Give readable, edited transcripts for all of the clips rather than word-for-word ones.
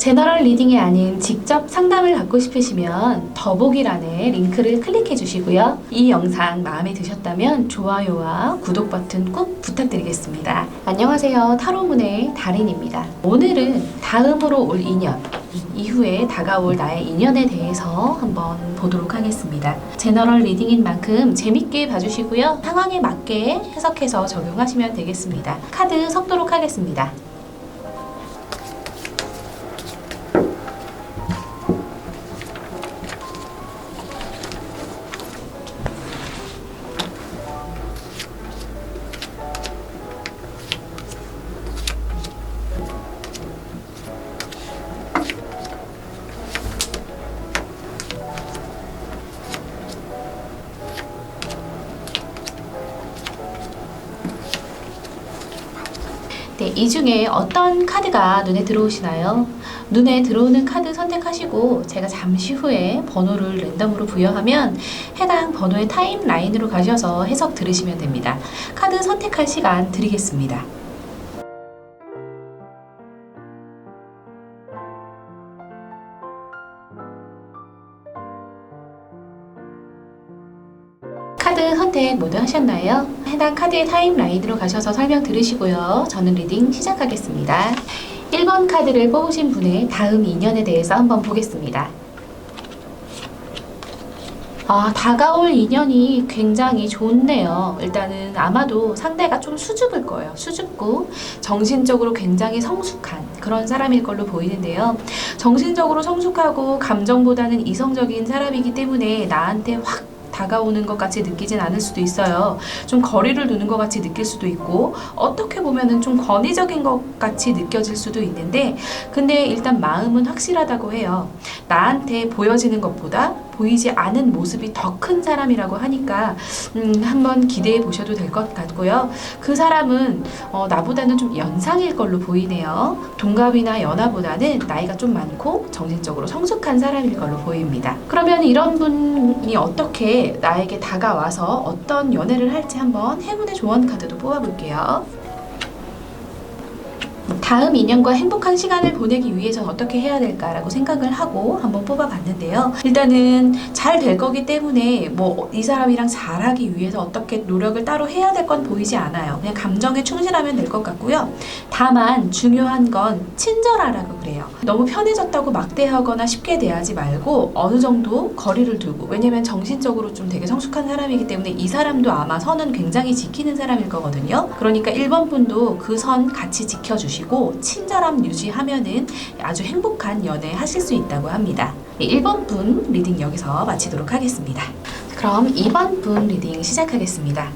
제너럴 리딩이 아닌 직접 상담을 받고 싶으시면 더보기란에 링크를 클릭해 주시고요. 이 영상 마음에 드셨다면 좋아요와 구독 버튼 꾹 부탁드리겠습니다. 안녕하세요. 타로문의 달인입니다. 오늘은 다음으로 올 인연, 이후에 다가올 나의 인연에 대해서 한번 보도록 하겠습니다. 제너럴 리딩인 만큼 재밌게 봐주시고요. 상황에 맞게 해석해서 적용하시면 되겠습니다. 카드 섞도록 하겠습니다. 네, 이 중에 어떤 카드가 눈에 들어오시나요? 눈에 들어오는 카드 선택하시고 제가 잠시 후에 번호를 랜덤으로 부여하면 해당 번호의 타임라인으로 가셔서 해석 들으시면 됩니다. 카드 선택할 시간 드리겠습니다. 카드 선택 모두 하셨나요? 해당 카드의 타임라인으로 가셔서 설명 들으시고요. 저는 리딩 시작하겠습니다. 1번 카드를 뽑으신 분의 다음 인연에 대해서 한번 보겠습니다. 다가올 인연이 굉장히 좋네요. 일단은 아마도 상대가 좀 수줍을 거예요. 수줍고 정신적으로 굉장히 성숙한 그런 사람일 걸로 보이는데요. 정신적으로 성숙하고 감정보다는 이성적인 사람이기 때문에 나한테 확 다가오는 것 같이 느끼진 않을 수도 있어요. 좀 거리를 두는 것 같이 느낄 수도 있고 어떻게 보면은 좀 권위적인 것 같이 느껴질 수도 있는데 근데 일단 마음은 확실하다고 해요. 나한테 보여지는 것보다 보이지 않은 모습이 더 큰 사람이라고 하니까 한번 기대해 보셔도 될 것 같고요. 그 사람은 나보다는 좀 연상일 걸로 보이네요. 동갑이나 연하보다는 나이가 좀 많고 정신적으로 성숙한 사람일 걸로 보입니다. 그러면 이런 분이 어떻게 나에게 다가와서 어떤 연애를 할지 한번 행운의 조언 카드도 뽑아볼게요. 다음 인연과 행복한 시간을 보내기 위해서는 어떻게 해야 될까라고 생각을 하고 한번 뽑아봤는데요. 일단은 잘 될 거기 때문에 이 사람이랑 잘하기 위해서 어떻게 노력을 따로 해야 될 건 보이지 않아요. 그냥 감정에 충실하면 될 것 같고요. 다만 중요한 건 친절하라고 그래요. 너무 편해졌다고 막대하거나 쉽게 대하지 말고 어느 정도 거리를 두고, 왜냐면 정신적으로 좀 되게 성숙한 사람이기 때문에 이 사람도 아마 선은 굉장히 지키는 사람일 거거든요. 그러니까 1번 분도 그 선 같이 지켜주시고 친절함 유지하면은 아주 행복한 연애 하실 수 있다고 합니다. 1번 분 리딩 여기서 마치도록 하겠습니다. 그럼 2번 분 리딩 시작하겠습니다.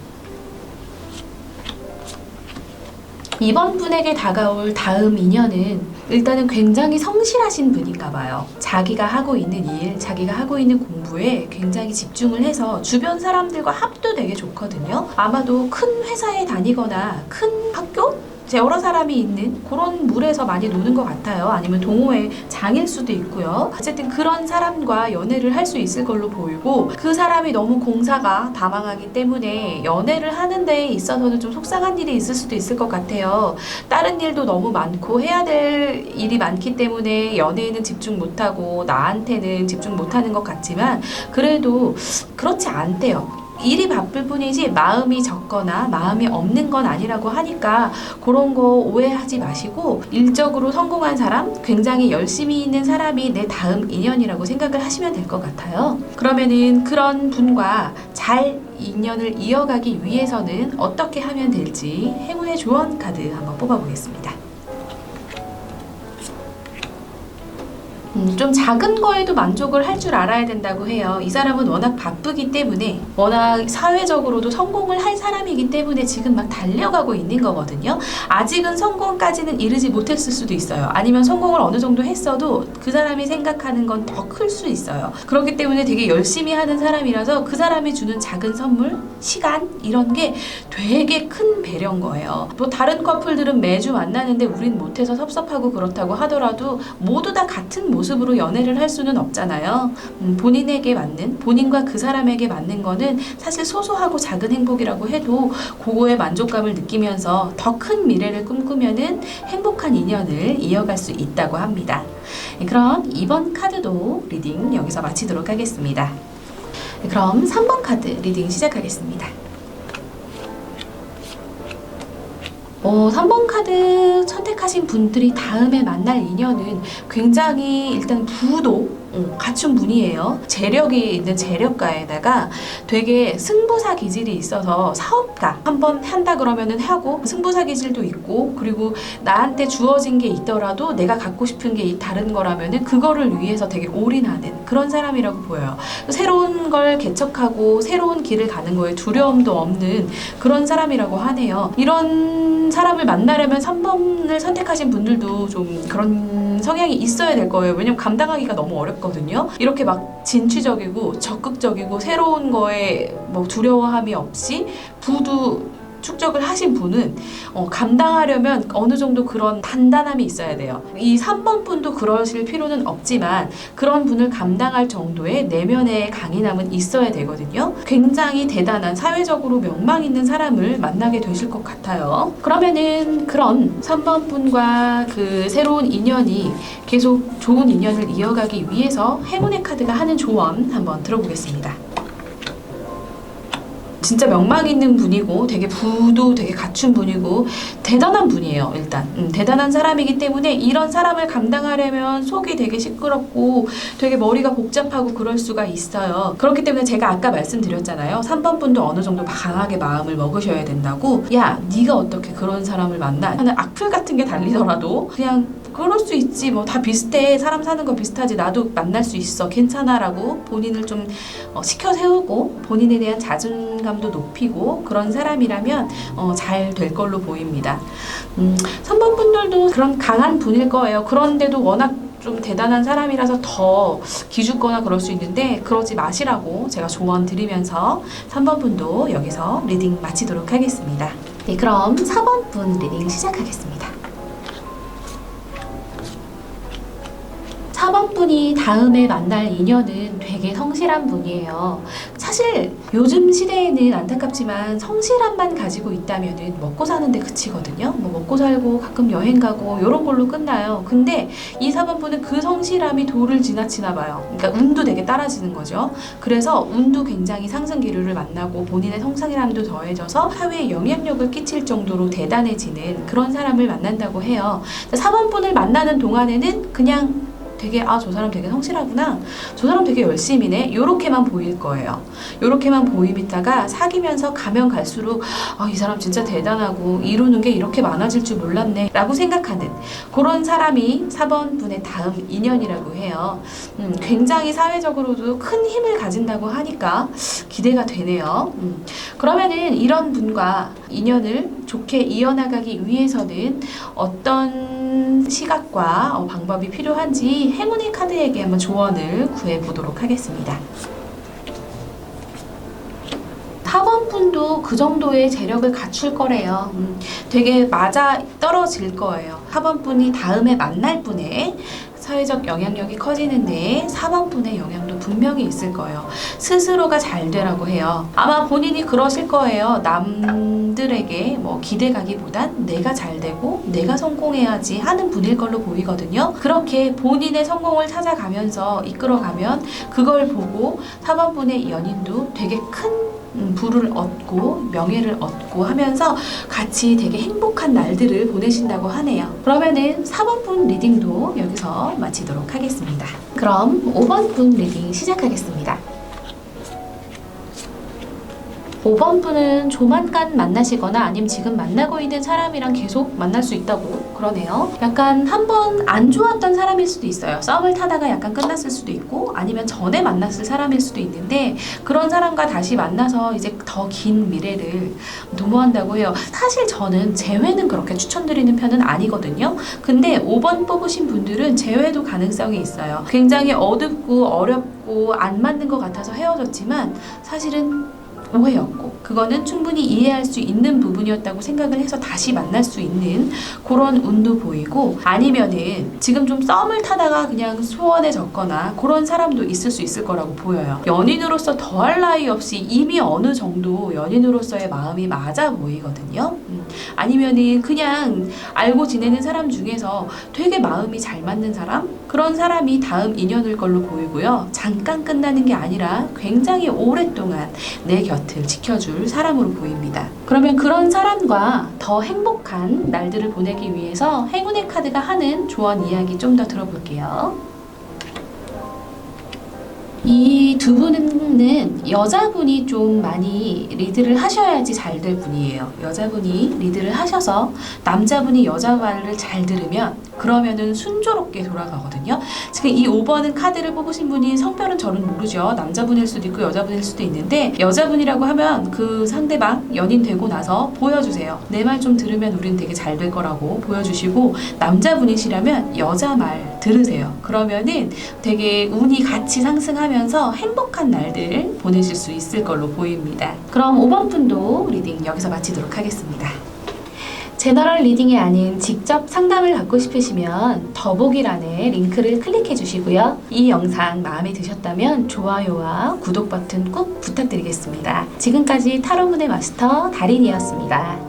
2번 분에게 다가올 다음 인연은 일단은 굉장히 성실하신 분인가 봐요. 자기가 하고 있는 일, 자기가 하고 있는 공부에 굉장히 집중을 해서 주변 사람들과 합도 되게 좋거든요. 아마도 큰 회사에 다니거나 큰 학교? 여러 사람이 있는 그런 물에서 많이 노는 것 같아요. 아니면 동호회 장일 수도 있고요. 어쨌든 그런 사람과 연애를 할 수 있을 걸로 보이고 그 사람이 너무 공사가 다망하기 때문에 연애를 하는 데 있어서는 좀 속상한 일이 있을 수도 있을 것 같아요. 다른 일도 너무 많고 해야 될 일이 많기 때문에 연애에는 집중 못하고 나한테는 집중 못하는 것 같지만 그래도 그렇지 않대요. 일이 바쁠 뿐이지 마음이 적거나 마음이 없는 건 아니라고 하니까 그런 거 오해하지 마시고 일적으로 성공한 사람, 굉장히 열심히 있는 사람이 내 다음 인연이라고 생각을 하시면 될 것 같아요. 그러면은 그런 분과 잘 인연을 이어가기 위해서는 어떻게 하면 될지 행운의 조언 카드 한번 뽑아보겠습니다. 좀 작은 거에도 만족을 할 줄 알아야 된다고 해요. 이 사람은 워낙 바쁘기 때문에 워낙 사회적으로도 성공을 할 사람이기 때문에 지금 막 달려가고 있는 거거든요. 아직은 성공까지는 이르지 못했을 수도 있어요. 아니면 성공을 어느 정도 했어도 그 사람이 생각하는 건 더 클 수 있어요. 그렇기 때문에 되게 열심히 하는 사람이라서 그 사람이 주는 작은 선물, 시간 이런 게 되게 큰 배려인 거예요. 다른 커플들은 매주 만나는데 우린 못해서 섭섭하고 그렇다고 하더라도 모두 다 같은 모습 모습으로 연애를 할 수는 없잖아요. 본인에게 맞는, 본인과 그 사람에게 맞는 거는 사실 소소하고 작은 행복이라고 해도 그거에 만족감을 느끼면서 더 큰 미래를 꿈꾸면은 행복한 인연을 이어갈 수 있다고 합니다. 그럼 이번 카드도 리딩 여기서 마치도록 하겠습니다. 그럼 3번 카드 리딩 시작하겠습니다. 3번 카드 선택하신 분들이 다음에 만날 인연은 굉장히 일단 부도 갖춘 분이에요. 재력이 있는 재력가에다가 되게 승부사 기질이 있어서 사업가 한번 한다 그러면은 하고 승부사 기질도 있고 그리고 나한테 주어진 게 있더라도 내가 갖고 싶은 게 다른 거라면은 그거를 위해서 되게 올인하는 그런 사람이라고 보여요. 새로운 걸 개척하고 새로운 길을 가는 거에 두려움도 없는 그런 사람이라고 하네요. 이런 사람을 만나려면 3번을 선택하신 분들도 좀 그런 성향이 있어야 될 거예요. 왜냐면 감당하기가 너무 어렵거든요. 이렇게 막 진취적이고 적극적이고 새로운 거에 뭐 두려워함이 없이 부두 축적을 하신 분은 감당하려면 어느 정도 그런 단단함이 있어야 돼요. 이 3번 분도 그러실 필요는 없지만 그런 분을 감당할 정도의 내면의 강인함은 있어야 되거든요. 굉장히 대단한 사회적으로 명망 있는 사람을 만나게 되실 것 같아요. 그러면은 그런 3번 분과 그 새로운 인연이 계속 좋은 인연을 이어가기 위해서 행운의 카드가 하는 조언 한번 들어보겠습니다. 진짜 명망 있는 분이고 되게 부도 되게 갖춘 분이고 대단한 분이에요. 일단 대단한 사람이기 때문에 이런 사람을 감당하려면 속이 되게 시끄럽고 되게 머리가 복잡하고 그럴 수가 있어요. 그렇기 때문에 제가 아까 말씀드렸잖아요. 3번 분도 어느 정도 강하게 마음을 먹으셔야 된다고. 야, 네가 어떻게 그런 사람을 만나? 하는 악플 같은 게 달리더라도 그냥 그럴 수 있지, 뭐 다 비슷해, 사람 사는 거 비슷하지, 나도 만날 수 있어, 괜찮아 라고 본인을 좀 시켜 세우고 본인에 대한 자존감도 높이고 그런 사람이라면 잘 될 걸로 보입니다. 3번 분들도 그런 강한 분일 거예요. 그런데도 워낙 좀 대단한 사람이라서 더 기죽거나 그럴 수 있는데 그러지 마시라고 제가 조언 드리면서 3번 분도 여기서 리딩 마치도록 하겠습니다. 네, 그럼 4번 분 리딩 시작하겠습니다. 4번 분이 다음에 만날 인연은 되게 성실한 분이에요. 사실 요즘 시대에는 안타깝지만 성실함만 가지고 있다면 먹고 사는데 그치거든요. 뭐 먹고 살고 가끔 여행 가고 이런 걸로 끝나요. 근데 이 4번 분은 그 성실함이 도를 지나치나 봐요. 그러니까 운도 되게 따라지는 거죠. 그래서 운도 굉장히 상승 기류를 만나고 본인의 성실함도 더해져서 사회에 영향력을 끼칠 정도로 대단해지는 그런 사람을 만난다고 해요. 4번 분을 만나는 동안에는 그냥 되게 저 사람 되게 성실하구나, 저 사람 되게 열심히네, 요렇게만 보일 거예요. 요렇게만 보이다가 사귀면서 가면 갈수록 이 사람 진짜 대단하고 이루는 게 이렇게 많아질 줄 몰랐네 라고 생각하는 그런 사람이 4번 분의 다음 인연이라고 해요. 굉장히 사회적으로도 큰 힘을 가진다고 하니까 기대가 되네요. 그러면은 이런 분과 인연을 좋게 이어나가기 위해서는 어떤 시각과 방법이 필요한지 행운의 카드에게 한번 조언을 구해보도록 하겠습니다. 4번 분도 그 정도의 재력을 갖출 거래요. 되게 맞아 떨어질 거예요. 4번 분이 다음에 만날 분의 사회적 영향력이 커지는데 4번 분의 영향도 분명히 있을 거예요. 스스로가 잘 되라고 해요. 아마 본인이 그러실 거예요. 남들에게 뭐 기대가기보단 내가 잘 되고 내가 성공해야지 하는 분일 걸로 보이거든요. 그렇게 본인의 성공을 찾아가면서 이끌어가면 그걸 보고 4번 분의 연인도 되게 큰 부를 얻고 명예를 얻고 하면서 같이 되게 행복한 날들을 보내신다고 하네요. 그러면은 4번 분 리딩도 여기서 마치도록 하겠습니다. 그럼 5번 분 리딩 시작하겠습니다. 5번 분은 조만간 만나시거나 아니면 지금 만나고 있는 사람이랑 계속 만날 수 있다고 그러네요. 약간 한번 안 좋았던 사람일 수도 있어요. 썸을 타다가 약간 끝났을 수도 있고 아니면 전에 만났을 사람일 수도 있는데 그런 사람과 다시 만나서 이제 더 긴 미래를 도모한다고 해요. 사실 저는 재회는 그렇게 추천드리는 편은 아니거든요. 근데 5번 뽑으신 분들은 재회도 가능성이 있어요. 굉장히 어둡고 어렵고 안 맞는 것 같아서 헤어졌지만 사실은 오해였고 그거는 충분히 이해할 수 있는 부분이었다고 생각을 해서 다시 만날 수 있는 그런 운도 보이고, 아니면은 지금 좀 썸을 타다가 그냥 소원해졌거나 그런 사람도 있을 수 있을 거라고 보여요. 연인으로서 더할 나위 없이 이미 어느 정도 연인으로서의 마음이 맞아 보이거든요. 아니면은 그냥 알고 지내는 사람 중에서 되게 마음이 잘 맞는 사람? 그런 사람이 다음 인연일 걸로 보이고요. 잠깐 끝나는 게 아니라 굉장히 오랫동안 내 곁을 지켜줄 사람으로 보입니다. 그러면 그런 사람과 더 행복한 날들을 보내기 위해서 행운의 카드가 하는 조언 이야기 좀 더 들어볼게요. 이 두 분은 여자분이 좀 많이 리드를 하셔야지 잘 될 분이에요. 여자분이 리드를 하셔서 남자분이 여자 말을 잘 들으면 그러면은 순조롭게 돌아가거든요. 지금 이 5번은 카드를 뽑으신 분이 성별은 저는 모르죠. 남자분일 수도 있고 여자분일 수도 있는데, 여자분이라고 하면 그 상대방 연인 되고 나서 보여주세요. 내 말 좀 들으면 우린 되게 잘 될 거라고 보여주시고, 남자분이시라면 여자 말 들으세요. 그러면은 되게 운이 같이 상승하면서 행복한 날들 보내실 수 있을 걸로 보입니다. 그럼 5번 분도 리딩 여기서 마치도록 하겠습니다. 제너럴 리딩이 아닌 직접 상담을 받고 싶으시면 더보기란에 링크를 클릭해 주시고요. 이 영상 마음에 드셨다면 좋아요와 구독 버튼 꼭 부탁드리겠습니다. 지금까지 타로문의 마스터 달인이었습니다.